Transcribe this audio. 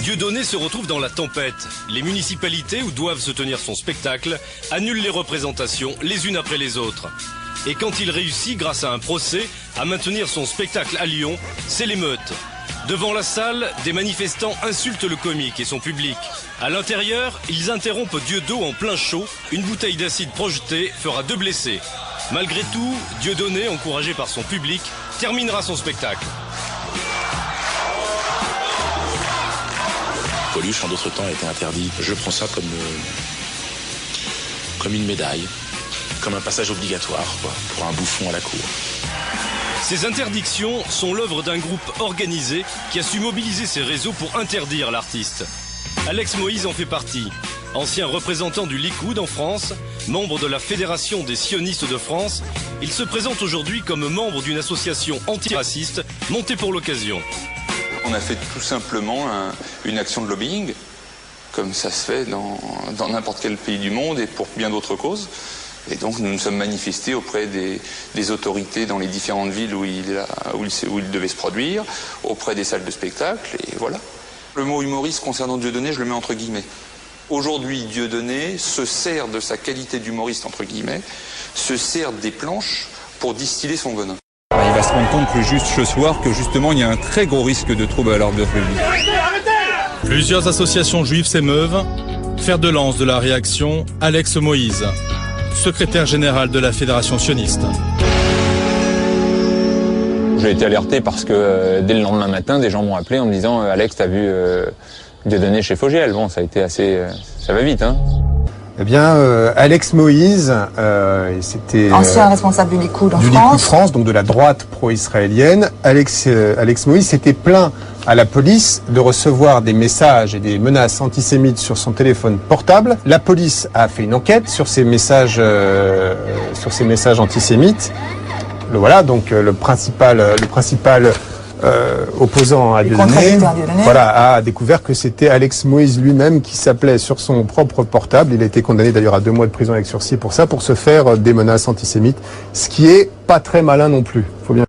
Dieudonné se retrouve dans la tempête. Les municipalités où doivent se tenir son spectacle annulent les représentations les unes après les autres. Et quand il réussit, grâce à un procès, à maintenir son spectacle à Lyon, c'est l'émeute. Devant la salle, des manifestants insultent le comique et son public. À l'intérieur, ils interrompent Dieu d'eau en plein chaud. Une bouteille d'acide projetée fera 2 blessés. Malgré tout, Dieudonné, encouragé par son public, terminera son spectacle. Coluche, en d'autres temps, a été interdit. Je prends ça comme une médaille, comme un passage obligatoire, quoi, pour un bouffon à la cour. Ces interdictions sont l'œuvre d'un groupe organisé qui a su mobiliser ses réseaux pour interdire l'artiste. Alex Moïse en fait partie. Ancien représentant du Likoud en France, membre de la Fédération des sionistes de France, il se présente aujourd'hui comme membre d'une association antiraciste montée pour l'occasion. On a fait tout simplement une action de lobbying, comme ça se fait dans n'importe quel pays du monde et pour bien d'autres causes. Et donc nous nous sommes manifestés auprès des autorités dans les différentes villes où il devait se produire, auprès des salles de spectacle, et voilà. Le mot humoriste concernant Dieudonné, je le mets entre guillemets. Aujourd'hui, Dieudonné se sert de sa qualité d'humoriste, entre guillemets, se sert des planches pour distiller son venin. Il va se rendre compte plus juste ce soir que justement il y a un très gros risque de trouble à l'ordre public. Plusieurs associations juives s'émeuvent. Fer de lance de la réaction, Alex Moïse, secrétaire général de la Fédération sioniste. J'ai été alerté parce que dès le lendemain matin, des gens m'ont appelé en me disant « Alex, t'as vu Dieudonné chez Fogiel ?» Bon, ça a été assez... ça va vite, hein. Eh bien, Alex Moïse, c'était... ancien responsable du Likoud en France. Du Likoud France, donc de la droite pro-israélienne. Alex Moïse s'était plaint à la police de recevoir des messages et des menaces antisémites sur son téléphone portable. La police a fait une enquête sur ces messages antisémites. Voilà, donc le principal opposant à Dieudonné, a découvert que c'était Alex Moïse lui-même qui s'appelait sur son propre portable. Il a été condamné d'ailleurs à 2 mois de prison avec sursis pour ça, pour se faire des menaces antisémites, ce qui est pas très malin non plus. Faut bien